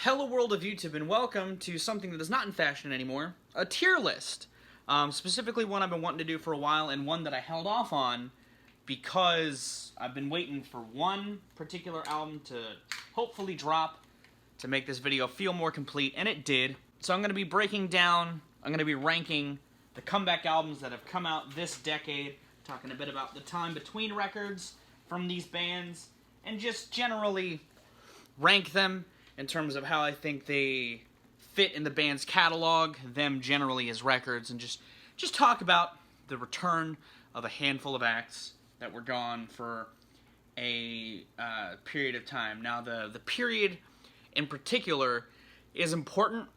Hello world of YouTube and welcome to something that is not in fashion anymore, a tier list. Specifically one I've been wanting to do for a while and one that I held off on because I've been waiting for one particular album to hopefully drop to make this video feel more complete, and it did. So I'm going to be breaking down, I'm going to be ranking the comeback albums that have come out this decade, talking a bit about the time between records from these bands, and just generally rank them in terms of how I think they fit in the band's catalog, them generally as records, and just talk about the return of a handful of acts that were gone for a period of time. Now, the period in particular is important.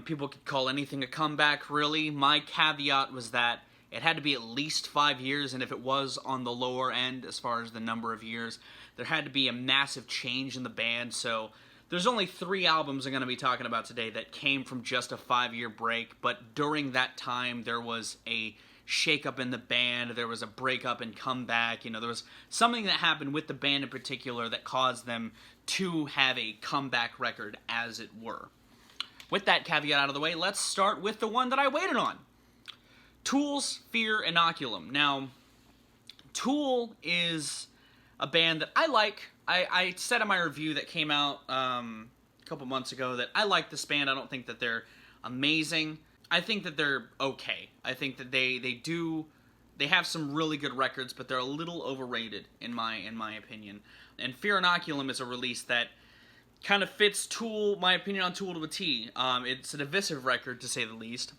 People could call anything a comeback, really. My caveat was that it had to be at least 5 years, and if it was on the lower end as far as the number of years, there had to be a massive change in the band. So there's only 3 albums I'm going to be talking about today that came from just a 5-year break, but during that time there was a shakeup in the band, there was a breakup and comeback. There was something that happened with the band in particular that caused them to have a comeback record, as it were. With that caveat out of the way, let's start with the one that I waited on. Tool's Fear Inoculum. Now, Tool is a band that I like. I said in my review that came out a couple months ago that I like this band. I don't think that they're amazing. I think that they're okay. I think that they have some really good records, but they're a little overrated in my opinion. And Fear Inoculum is a release that kind of fits Tool, my opinion on Tool to a T. It's a divisive record, to say the least.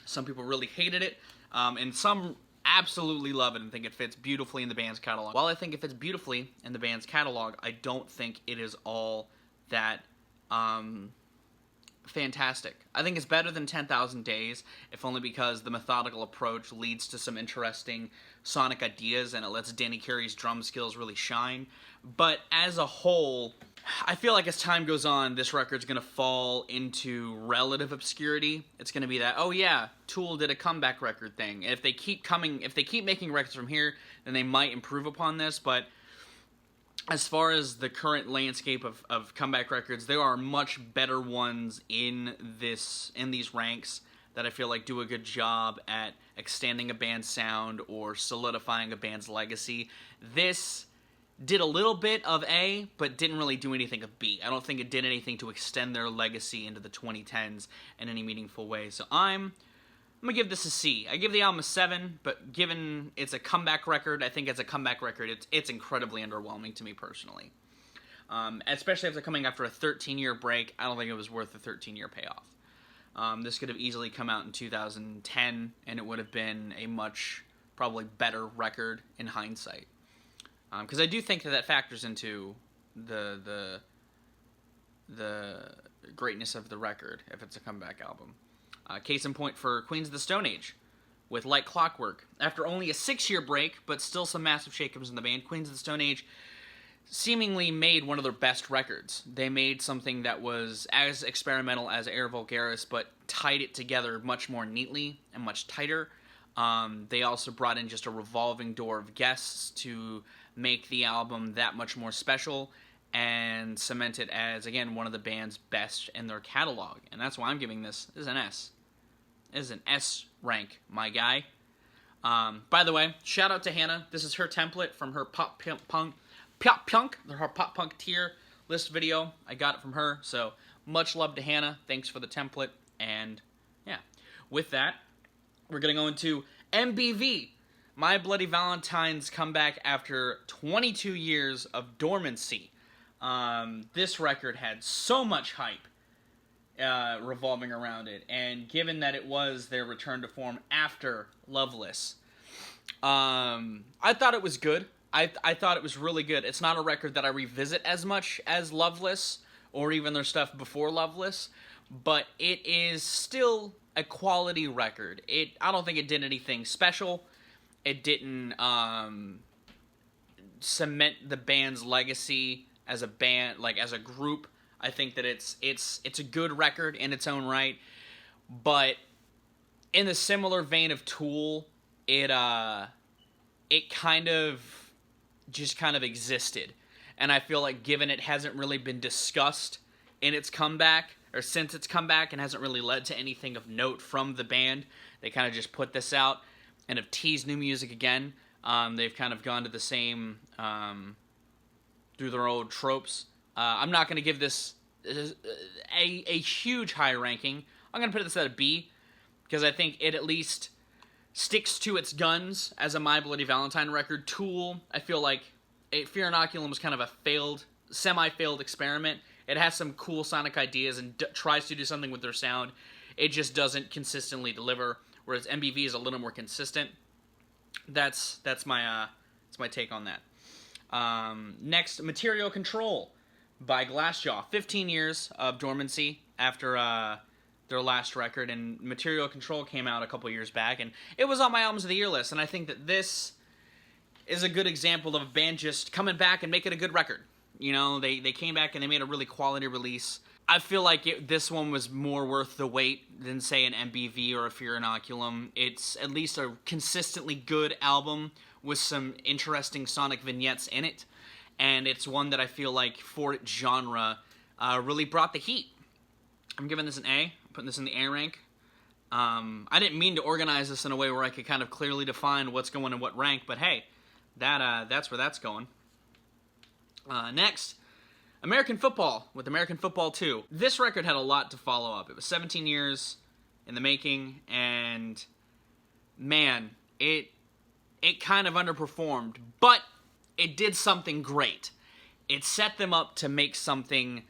Some people really hated it, and some absolutely love it and think it fits beautifully in the band's catalog. While I think it fits beautifully in the band's catalog, I don't think it is all that fantastic. I think it's better than 10,000 Days, if only because the methodical approach leads to some interesting sonic ideas, and it lets Danny Carey's drum skills really shine. But as a whole, I feel like as time goes on, this record's going to fall into relative obscurity. It's going to be that, oh yeah, Tool did a comeback record thing. If they keep making records from here, then they might improve upon this. But as far as the current landscape of comeback records, there are much better ones in these ranks that I feel like do a good job at extending a band's sound or solidifying a band's legacy. This did a little bit of A, but didn't really do anything of B. I don't think it did anything to extend their legacy into the 2010s in any meaningful way. So I'm going to give this a C. I give the album a 7, but given it's a comeback record, I think as a comeback record, it's incredibly underwhelming to me personally. Especially after coming after a 13-year break, I don't think it was worth the 13-year payoff. This could have easily come out in 2010, and it would have been a much, probably better record in hindsight. Because I do think that factors into the greatness of the record if it's a comeback album. Case in point for Queens of the Stone Age with Like Clockwork. After only a 6-year break, but still some massive shakeups in the band, Queens of the Stone Age seemingly made one of their best records. They made something that was as experimental as Air Vulgaris, but tied it together much more neatly and much tighter. They also brought in just a revolving door of guests to make the album that much more special and cement it as, again, one of the band's best in their catalog. And that's why I'm giving this an S. This is an S rank, my guy. By the way, shout out to Hannah. This is her template from her pop punk tier list video. I got it from her, so much love to Hannah. Thanks for the template. And yeah, with that, we're going to go into MBV, My Bloody Valentine's comeback after 22 years of dormancy. This record had so much hype revolving around it, and given that it was their return to form after Loveless, I thought it was good. I thought it was really good. It's not a record that I revisit as much as Loveless, or even their stuff before Loveless, but it is still a quality record. I don't think it did anything special. It didn't cement the band's legacy as a band, like as a group. I think that it's a good record in its own right, but in the similar vein of Tool, it kind of existed, and I feel like given it hasn't really been discussed in its comeback, or since its comeback, and hasn't really led to anything of note from the band. They kind of just put this out and have teased new music again. They've kind of gone to the same, through their old tropes. I'm not going to give this a huge high ranking. I'm going to put this at a B, because I think it at least sticks to its guns as a My Bloody Valentine record. Tool, I feel like Fear Inoculum was kind of a semi-failed experiment. It has some cool sonic ideas and tries to do something with their sound. It just doesn't consistently deliver, whereas MBV is a little more consistent. That's my take on that. Next, Material Control by Glassjaw. 15 years of dormancy after their last record, and Material Control came out a couple years back, and it was on my Albums of the Year list, and I think that this is a good example of a band just coming back and making a good record. You know, they came back and they made a really quality release. I feel like this one was more worth the wait than, say, an MBV or a Fear Inoculum. It's at least a consistently good album with some interesting sonic vignettes in it, and it's one that I feel like, for its genre, really brought the heat. I'm giving this an A. I'm putting this in the A rank. I didn't mean to organize this in a way where I could kind of clearly define what's going in what rank, but hey, that's where that's going. Next, American Football with American Football 2. This record had a lot to follow up. It was 17 years in the making, and man, it kind of underperformed, but it did something great. It set them up to make something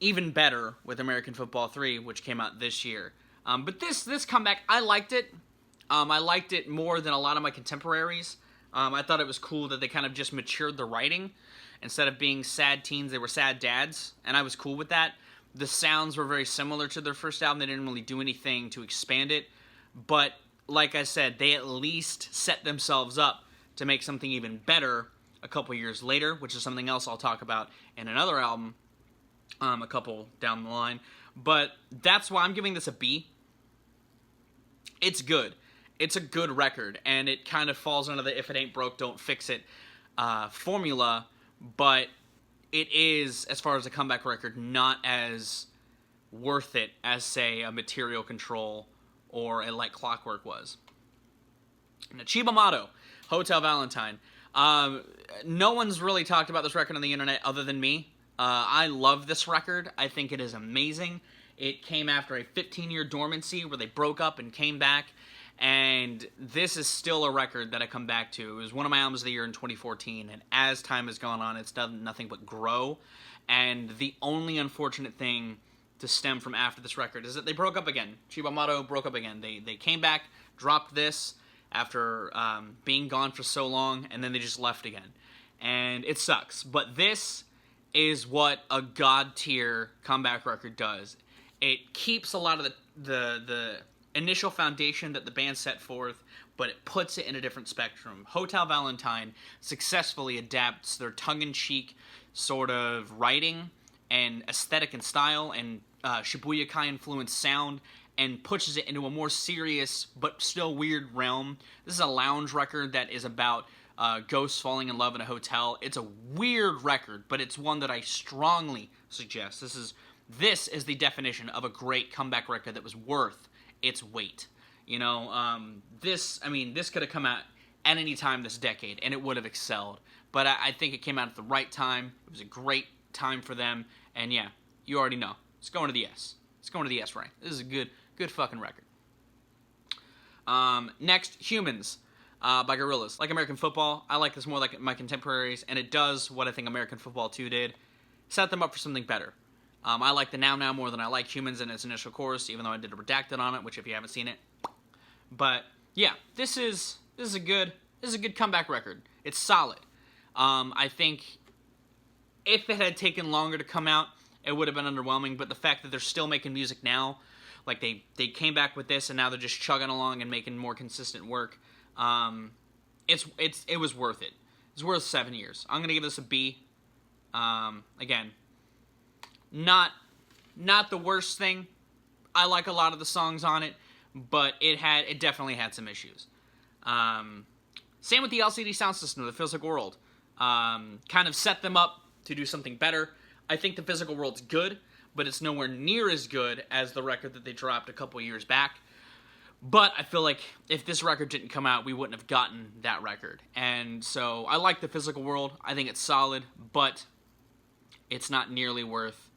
even better with American Football 3, which came out this year. But this comeback, I liked it. I liked it more than a lot of my contemporaries. I thought it was cool that they kind of just matured the writing. Instead of being sad teens, they were sad dads, and I was cool with that. The sounds were very similar to their first album. They didn't really do anything to expand it, but like I said, they at least set themselves up to make something even better a couple years later, which is something else I'll talk about in another album a couple down the line. But that's why I'm giving this a B. It's good. It's a good record, and it kind of falls under the if it ain't broke, don't fix it formula, but it is, as far as a comeback record, not as worth it as, say, a Material Control or a Like Clockwork was. Now, Chiba Motto, Hotel Valentine. No one's really talked about this record on the internet other than me. I love this record. I think it is amazing. It came after a 15-year dormancy where they broke up and came back, and this is still a record that I come back to. It was one of my albums of the year in 2014, and as time has gone on, it's done nothing but grow. And the only unfortunate thing to stem from after this record is that they broke up again. Chiba Motto broke up again. They came back, dropped this after being gone for so long, and then they just left again. And it sucks. But this is what a god-tier comeback record does. It keeps a lot of the initial foundation that the band set forth, but it puts it in a different spectrum. Hotel Valentine successfully adapts their tongue-in-cheek sort of writing and aesthetic and style and Shibuya Kai-influenced sound and pushes it into a more serious but still weird realm. This is a lounge record that is about ghosts falling in love in a hotel. It's a weird record, but it's one that I strongly suggest. This is the definition of a great comeback record that was worth its weight. You know, this could have come out at any time this decade, and it would have excelled. But I think it came out at the right time. It was a great time for them, and yeah, you already know. It's going to the S. It's going to the S rank. This is a good fucking record. Next, Humanz by Gorillaz. Like American Football, I like this more like my contemporaries, and it does what I think American Football 2 did. Set them up for something better. I like the Now Now more than I like Humanz in its initial chorus, even though I did a redacted on it, which if you haven't seen it. But yeah, this is a good comeback record. It's solid. I think if it had taken longer to come out, it would have been underwhelming. But the fact that they're still making music now, like they came back with this and now they're just chugging along and making more consistent work. It was worth it. It's worth 7 years. I'm gonna give this a B. Again, not the worst thing. I like a lot of the songs on it, but it definitely had some issues. Same with the LCD sound system, the Physical World. Kind of set them up to do something better. I think the Physical World's good, but it's nowhere near as good as the record that they dropped a couple years back. But I feel like if this record didn't come out, we wouldn't have gotten that record. And so I like the Physical World. I think it's solid, but it's not nearly worth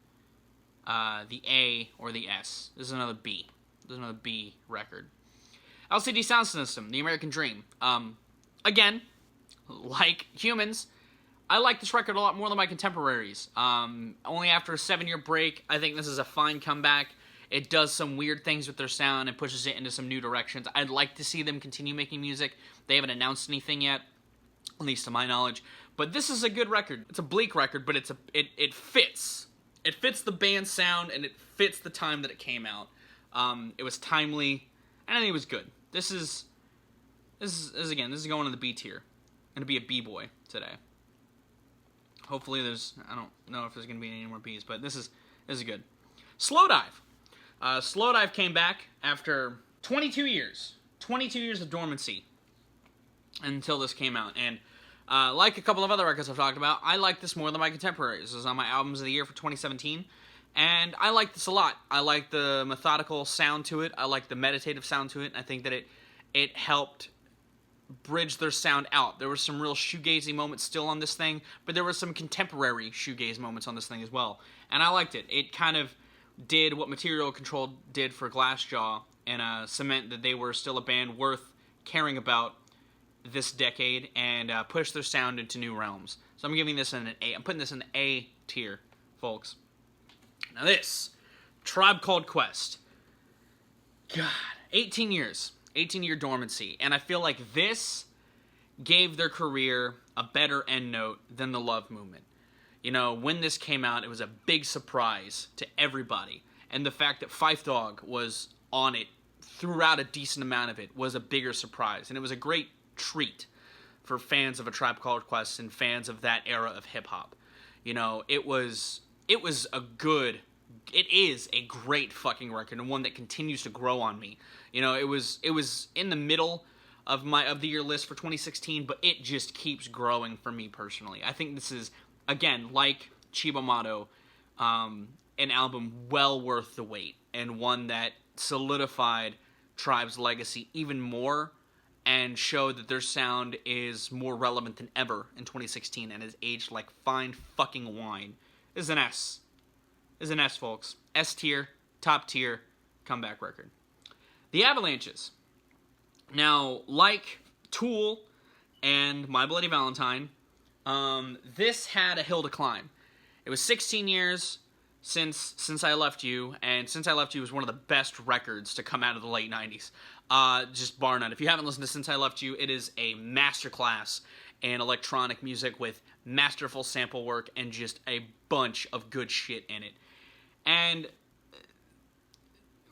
the A or the S. This is another B. This is another B record. LCD Sound System, The American Dream. Again, like Humanz, I like this record a lot more than my contemporaries. Only after a 7-year break, I think this is a fine comeback. It does some weird things with their sound and pushes it into some new directions. I'd like to see them continue making music. They haven't announced anything yet, at least to my knowledge. But this is a good record. It's a bleak record, but it fits. It fits the band's sound, and it fits the time that it came out. It was timely, and I think it was good. This is going in the B tier. I'm going to be a B-boy today. Hopefully I don't know if there's going to be any more Bs, but this is good. Slow Dive. Slow Dive came back after 22 years. 22 years of dormancy until this came out. And like a couple of other records I've talked about, I like this more than my contemporaries. This was on my Albums of the Year for 2017. And I like this a lot. I like the methodical sound to it. I like the meditative sound to it. I think that it helped bridge their sound out. There were some real shoegazy moments still on this thing, but there were some contemporary shoegaze moments on this thing as well. And I liked it. It kind of did what Material Control did for Glassjaw and cement that they were still a band worth caring about this decade and push their sound into new realms. So I'm giving this an A. I'm putting this in the A tier, folks. Now this, Tribe Called Quest. God, 18 years. 18-year dormancy. And I feel like this gave their career a better end note than the Love Movement. You know, when this came out, it was a big surprise to everybody. And the fact that Phife Dawg was on it throughout a decent amount of it was a bigger surprise. And it was a great treat for fans of A Tribe Called Quest and fans of that era of hip-hop. You know, it is a great fucking record, and one that continues to grow on me. You know, it was in the middle of the year list for 2016, but it just keeps growing for me personally. I think this is, again, like Chiba Motto, an album well worth the wait, and one that solidified Tribe's legacy even more and showed that their sound is more relevant than ever in 2016 and has aged like fine fucking wine. This is an S. This is an S, folks. S tier, top tier, comeback record. The Avalanches. Now, like Tool and My Bloody Valentine, this had a hill to climb. It was 16 years since I Left You, and Since I Left You was one of the best records to come out of the late 90s. Just bar none. If you haven't listened to Since I Left You, it is a masterclass in electronic music with masterful sample work and just a bunch of good shit in it. And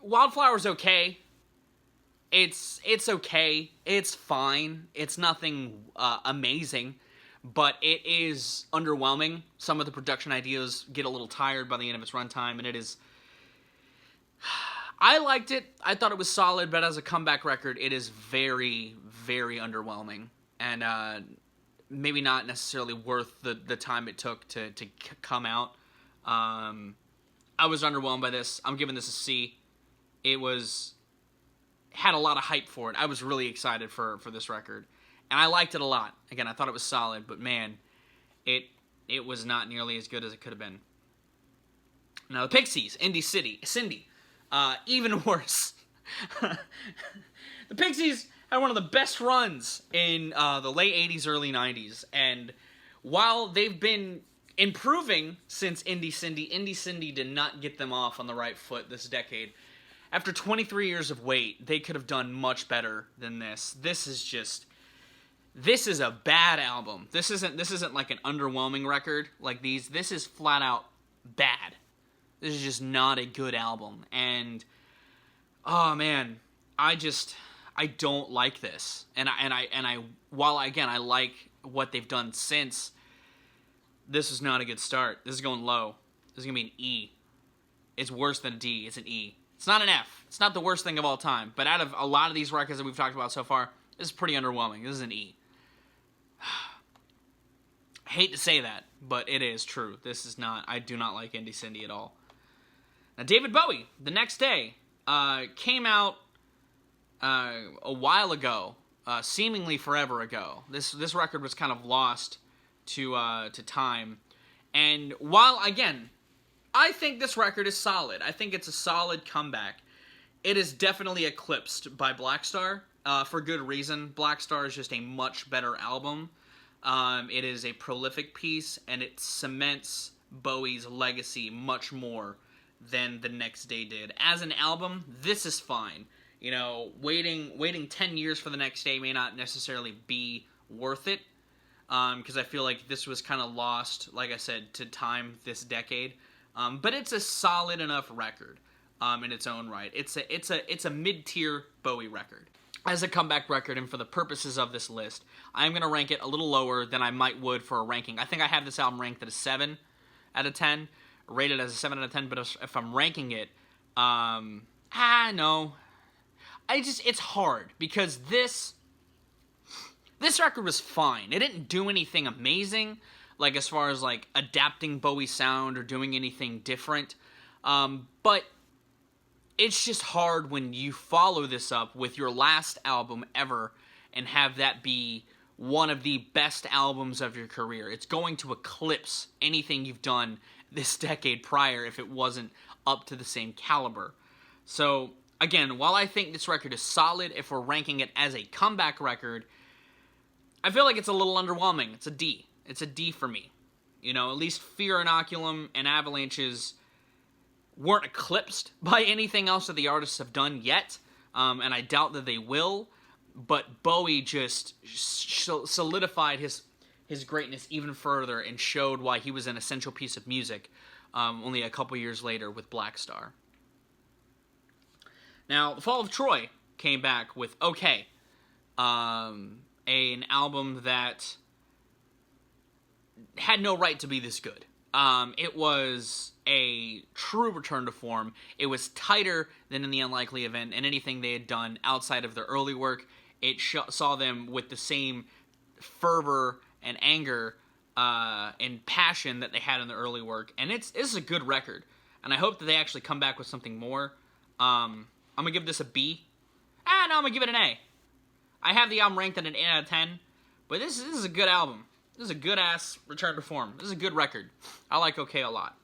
Wildflower's okay. It's okay. It's fine. It's nothing amazing, but it is underwhelming. Some of the production ideas get a little tired by the end of its runtime, and it is... I liked it. I thought it was solid, but as a comeback record, it is very, very underwhelming. And maybe not necessarily worth the time it took to come out. I was underwhelmed by this. I'm giving this a C. It had a lot of hype for it. I was really excited for this record. And I liked it a lot. Again, I thought it was solid, but man, it was not nearly as good as it could have been. Now, the Pixies, Cindy. Even worse. The Pixies had one of the best runs in the late 80s, early 90s. And while they've been improving since Indie Cindy did not get them off on the right foot this decade. After 23 years of wait, they could have done much better than this. This is a bad album. This isn't like an underwhelming record like these. This is flat out bad. This is just not a good album. And oh man, I don't like this. And while again I like what they've done since, this is not a good start. This is going low. This is going to be an E. It's worse than a D. It's an E. It's not an F. It's not the worst thing of all time. But out of a lot of these records that we've talked about so far, this is pretty underwhelming. This is an E. I hate to say that, but it is true. This is not... I do not like Indie Cindy at all. Now, David Bowie, The Next Day, came out a while ago, seemingly forever ago. This record was kind of lost to time. And while, again, I think this record is solid, I think it's a solid comeback, it is definitely eclipsed by Black Star, for good reason. Black Star is just a much better album. It is a prolific piece, and it cements Bowie's legacy much more than The Next Day did. As an album, this is fine. You know, waiting 10 years for The Next Day may not necessarily be worth it, because I feel like this was kind of lost, like I said, to time this decade. But it's a solid enough record in its own right. It's a mid-tier Bowie record. As a comeback record, and for the purposes of this list, I'm going to rank it a little lower than I would for a ranking. I think I have this album ranked at a 7 out of 10, rated as a 7 out of 10, but if I'm ranking it, no. It's hard, because this record was fine. It didn't do anything amazing, like as far as like adapting Bowie's sound or doing anything different, but it's just hard when you follow this up with your last album ever and have that be one of the best albums of your career. It's going to eclipse anything you've done this decade prior if it wasn't up to the same caliber. So, again, while I think this record is solid, if we're ranking it as a comeback record, I feel like it's a little underwhelming. It's a D. It's a D for me. You know, at least Fear Inoculum and Avalanches weren't eclipsed by anything else that the artists have done yet, and I doubt that they will, but Bowie just solidified his greatness even further and showed why he was an essential piece of music only a couple years later with Black Star. Now, The Fall of Troy came back with OK, an album that had no right to be this good. It was a true return to form. It was tighter than in The Unlikely Event and anything they had done outside of their early work. It saw them with the same fervor and anger and passion that they had in the early work. And it's a good record. And I hope that they actually come back with something more. I'm going to give this a B. No, I'm going to give it an A. I have the album ranked at an 8 out of 10. But this is a good album. This is a good-ass return to form. This is a good record. I like OK a lot.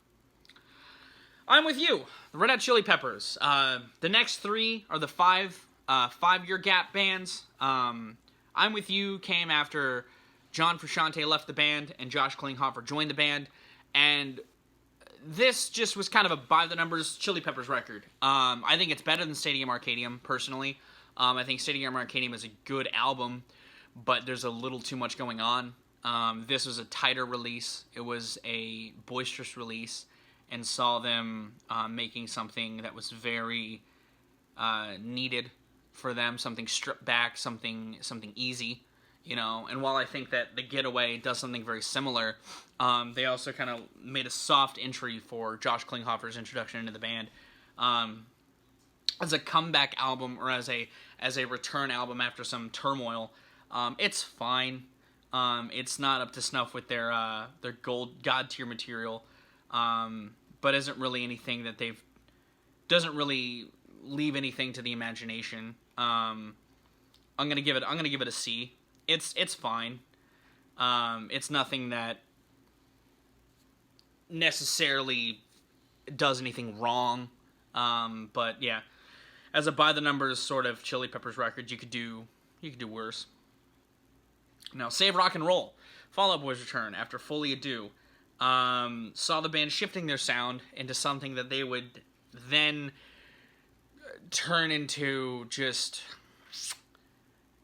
I'm with you. The Red Hot Chili Peppers. The next three are the five-year gap bands. I'm With You came after John Frusciante left the band and Josh Klinghoffer joined the band. And this just was kind of a by-the-numbers Chili Peppers record. I think it's better than Stadium Arcadium, personally. I think Stadium Arcadium is a good album, but there's a little too much going on. This was a tighter release. It was a boisterous release, and saw them making something that was very needed for them, something stripped back, something easy, you know. And while I think that The Getaway does something very similar, they also kind of made a soft entry for Josh Klinghoffer's introduction into the band. As a comeback album, or as a return album after some turmoil, it's fine. It's not up to snuff with their gold god tier material, but isn't really anything that doesn't really leave anything to the imagination. I'm gonna give it a C. It's fine. It's nothing that necessarily does anything wrong. But yeah, as a by the numbers sort of Chili Peppers record, you could do worse. Now, Save Rock and Roll, Fall Out Boy's return after Fully Ado, saw the band shifting their sound into something that they would then turn into just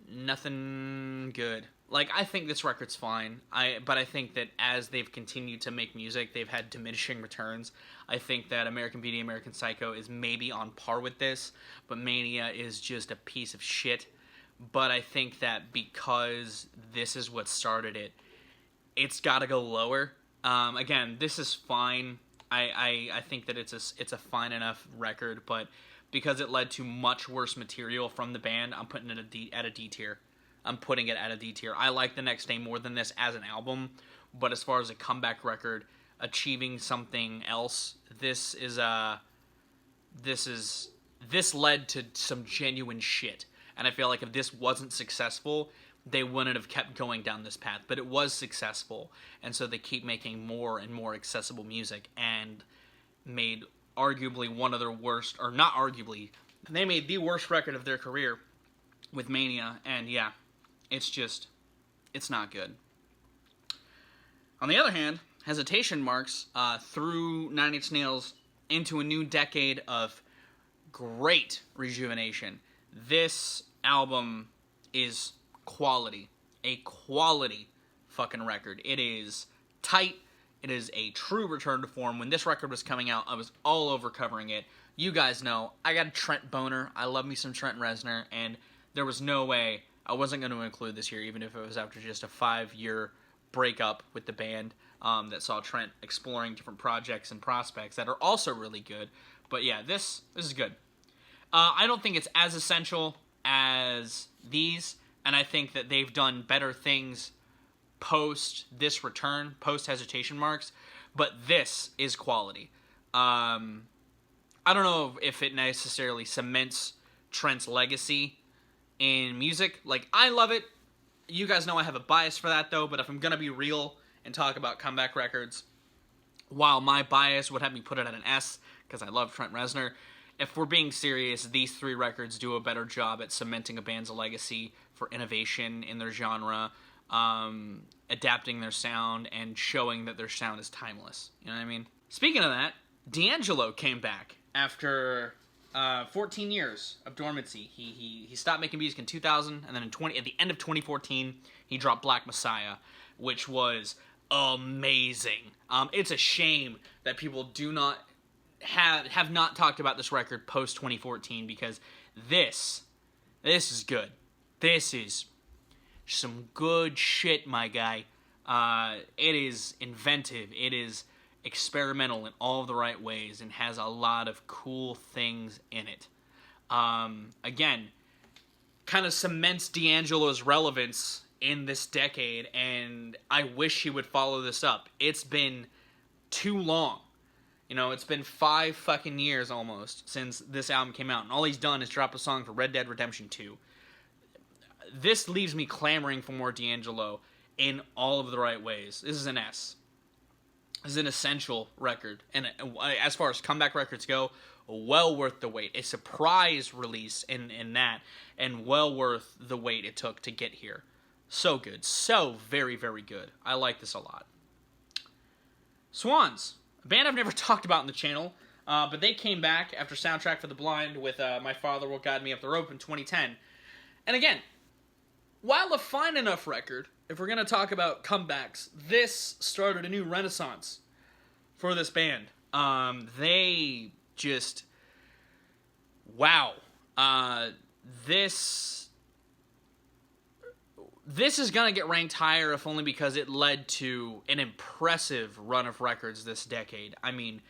nothing good. Like, I think this record's fine, but I think that as they've continued to make music, they've had diminishing returns. I think that American Beauty, American Psycho is maybe on par with this, but Mania is just a piece of shit. But I think that because this is what started it, it's got to go lower. Again, this is fine. I think that it's a fine enough record, but because it led to much worse material from the band, I'm putting it at a D tier. I'm putting it at a D tier. I like The Next Day more than this as an album, but as far as a comeback record, achieving something else, this is a this led to some genuine shit. And I feel like if this wasn't successful, they wouldn't have kept going down this path. But it was successful, and so they keep making more and more accessible music, and made arguably one of their worst, or not arguably, they made the worst record of their career with Mania, and yeah, it's not good. On the other hand, Hesitation marks threw Nine Inch Nails into a new decade of great rejuvenation. This album is quality. A quality fucking record. It is tight. It is a true return to form. When this record was coming out, I was all over covering it. You guys know, I got a Trent boner. I love me some Trent Reznor, and there was no way I wasn't going to include this here, even if it was after just a 5-year breakup with the band that saw Trent exploring different projects and prospects that are also really good. But yeah, this is good. I don't think it's as essential as these, and I think that they've done better things post this return, post Hesitation marks, but this is quality. I don't know if it necessarily cements Trent's legacy in music. Like, I love it. You guys know I have a bias for that, though, but if I'm going to be real and talk about comeback records, while my bias would have me put it at an S, because I love Trent Reznor, if we're being serious, these 3 records do a better job at cementing a band's legacy for innovation in their genre, adapting their sound, and showing that their sound is timeless. You know what I mean? Speaking of that, D'Angelo came back after 14 years of dormancy. He stopped making music in 2000, and then at the end of 2014, he dropped Black Messiah, which was amazing. It's a shame that people do not have not talked about this record post 2014, because this is good. This is some good shit, my guy. It is inventive. It is experimental in all the right ways, and has a lot of cool things in it. Again, kind of cements D'Angelo's relevance in this decade, and I wish he would follow this up. It's been too long. You know, it's been 5 fucking years almost since this album came out, and all he's done is drop a song for Red Dead Redemption 2. This leaves me clamoring for more D'Angelo in all of the right ways. This is an S. This is an essential record, and as far as comeback records go, well worth the wait. A surprise release in that, and well worth the wait it took to get here. So good. So very, very good. I like this a lot. Swans. A band I've never talked about in the channel, but they came back after Soundtrack for the Blind with My Father Will Guide Me Up the Rope in 2010. And again, while a fine enough record, if we're going to talk about comebacks, this started a new renaissance for this band. They just... Wow. This is going to get ranked higher, if only because it led to an impressive run of records this decade. I mean,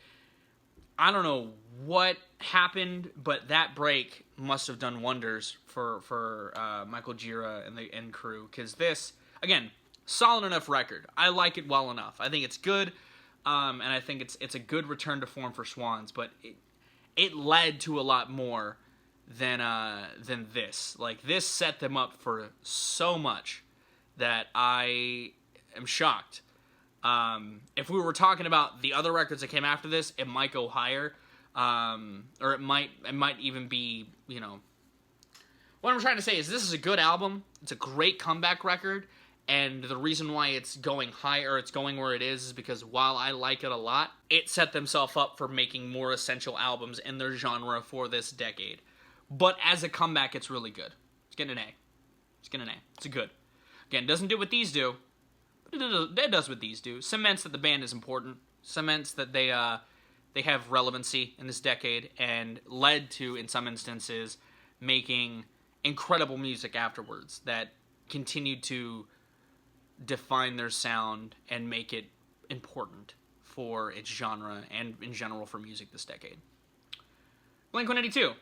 I don't know what happened, but that break must have done wonders for Michael Gira and crew, because this, again, solid enough record. I like it well enough. I think it's good, and I think it's a good return to form for Swans, but it led to a lot more than this. Like, this set them up for so much that I am shocked. If we were talking about the other records that came after this, it might go higher, or it might even be, you know. What I'm trying to say is this is a good album. It's a great comeback record, and the reason why it's going higher, it's going where it is because while I like it a lot, it set themselves up for making more essential albums in their genre for this decade. But as a comeback, it's really good. It's getting an A. It's getting an A. It's good. Again, it doesn't do what these do, but it does what these do. Cements that the band is important. Cements that they have relevancy in this decade, and led to, in some instances, making incredible music afterwards that continued to define their sound and make it important for its genre and in general for music this decade. Blink-182.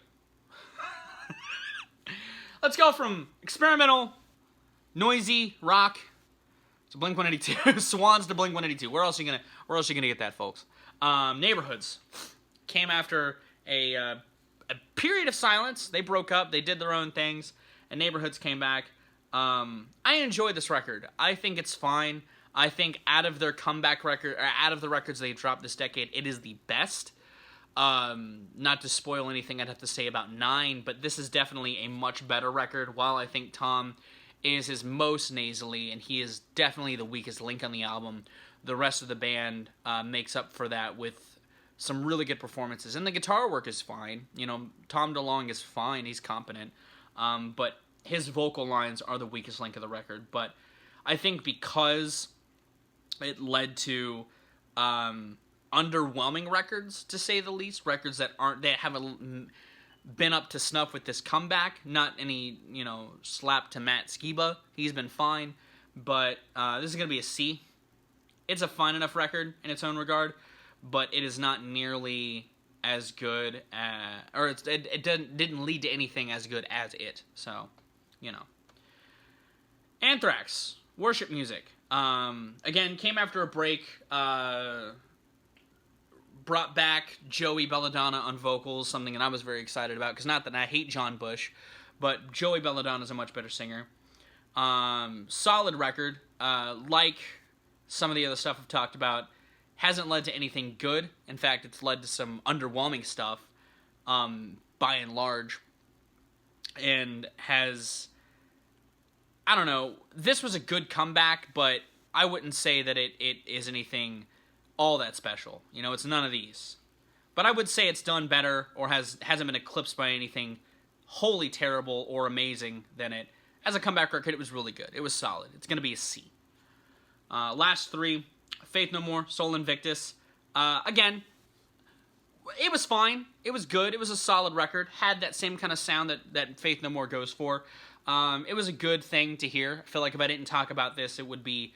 Let's go from experimental, noisy rock to Blink-182. Swans to Blink-182. Where else are you gonna get that, folks? Neighborhoods came after a period of silence. They broke up. They did their own things, and Neighborhoods came back. I enjoy this record. I think it's fine. I think out of their comeback record, or out of the records they dropped this decade, it is the best. Not to spoil anything I'd have to say about 9, but this is definitely a much better record. While I think Tom is his most nasally, and he is definitely the weakest link on the album, the rest of the band makes up for that with some really good performances. And the guitar work is fine. You know, Tom DeLonge is fine. He's competent. But his vocal lines are the weakest link of the record. But I think because it led to underwhelming records, to say the least, records that haven't been up to snuff with this comeback. Not any, slap to Matt Skiba. He's been fine. But this is going to be a C. It's a fine enough record in its own regard, but it is not nearly as good, it didn't lead to anything as good as it. So, Anthrax, Worship Music. Again, came after a break, brought back Joey Belladonna on vocals, something that I was very excited about, because not that I hate John Bush, but Joey Belladonna is a much better singer. Solid record, like some of the other stuff I've talked about, hasn't led to anything good. In fact, it's led to some underwhelming stuff, by and large, and has, I don't know, this was a good comeback, but I wouldn't say that it is anything all that special. It's none of these. But I would say it's done better, or hasn't been eclipsed by anything wholly terrible or amazing than it. As a comeback record, it was really good. It was solid. It's going to be a C. Last 3, Faith No More, Sol Invictus. Again, it was fine. It was good. It was a solid record. Had that same kind of sound that Faith No More goes for. It was a good thing to hear. I feel like if I didn't talk about this, it would be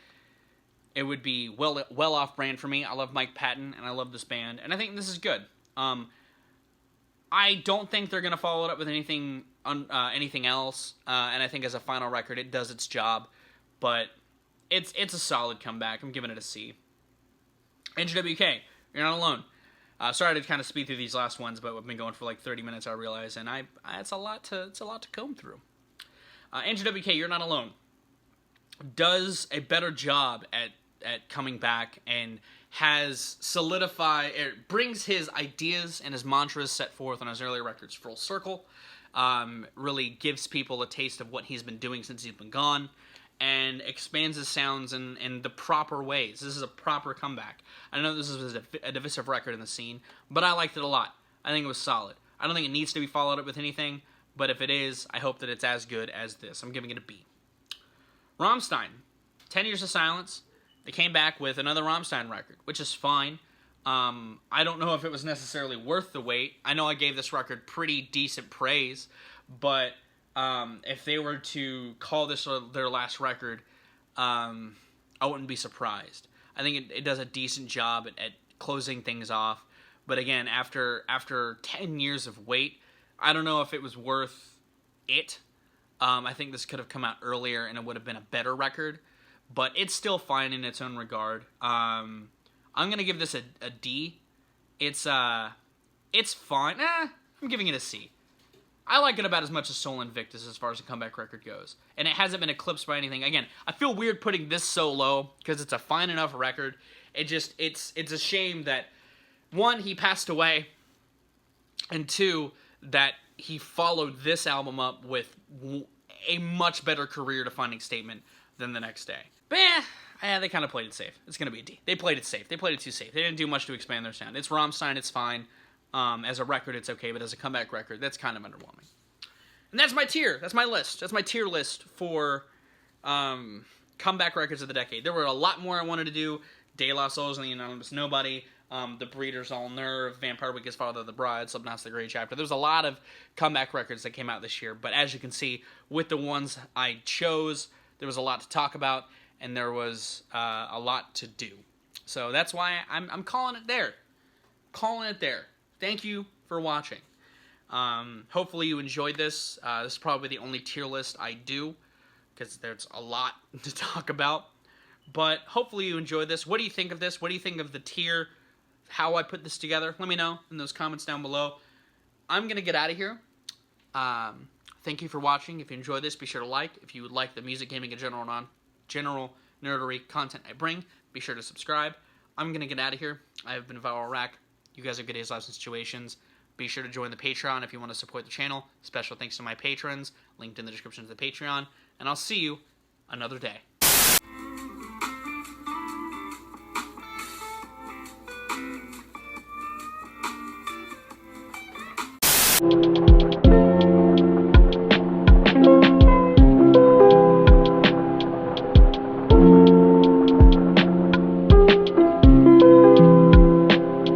well off brand for me. I love Mike Patton, and I love this band, and I think this is good. I don't think they're going to follow it up with anything else, and I think as a final record, it does its job, but it's a solid comeback. I'm giving it a C. NJWK, You're Not Alone. Sorry to kind of speed through these last ones, but we've been going for like 30 minutes, I realize, and it's a lot to comb through. NJWK, You're Not Alone, does a better job at coming back, and has solidified, it brings his ideas and his mantras set forth on his earlier records full circle, really gives people a taste of what he's been doing since he's been gone, and expands his sounds in the proper ways. This is a proper comeback. I know this is a divisive record in the scene, but I liked it a lot. I think it was solid. I don't think it needs to be followed up with anything, but if it is, I hope that it's as good as this. I'm giving it a B. Rammstein, 10 Years of Silence. They came back with another Rammstein record, which is fine. I don't know if it was necessarily worth the wait. I know I gave this record pretty decent praise, but if they were to call this their last record, I wouldn't be surprised. I think it does a decent job at closing things off. But again, after 10 years of wait, I don't know if it was worth it. I think this could have come out earlier and it would have been a better record. But it's still fine in its own regard. I'm going to give this a D. It's fine. I'm giving it a C. I like it about as much as Sol Invictus as far as a comeback record goes. And it hasn't been eclipsed by anything. Again, I feel weird putting this so low because it's a fine enough record. It's a shame that, one, he passed away, and two, that he followed this album up with a much better career-defining statement than the next day. But they kind of played it safe. It's going to be a D. They played it safe. They played it too safe. They didn't do much to expand their sound. It's Rammstein. It's fine. As a record, it's okay. But as a comeback record, that's kind of underwhelming. And that's my tier. That's my list. That's my tier list for comeback records of the decade. There were a lot more I wanted to do. De La Soul's and the Anonymous Nobody. The Breeders' All Nerve. Vampire Weekend's Father of the Bride. Slipknot's The Great Chapter. There's a lot of comeback records that came out this year. But as you can see, with the ones I chose, there was a lot to talk about. And there was a lot to do. So that's why I'm calling it there. Calling it there. Thank you for watching. Hopefully you enjoyed this. This is probably the only tier list I do, because there's a lot to talk about. But hopefully you enjoyed this. What do you think of this? What do you think of the tier? How I put this together? Let me know in those comments down below. I'm going to get out of here. Thank you for watching. If you enjoyed this, be sure to like. If you would like the music, gaming, and general nerdery content I bring, be sure to subscribe. I'm going to get out of here. I have been Viral Rack. You guys have good days, lives, and situations. Be sure to join the Patreon if you want to support the channel. Special thanks to my patrons. Linked in the description of the Patreon. And I'll see you another day.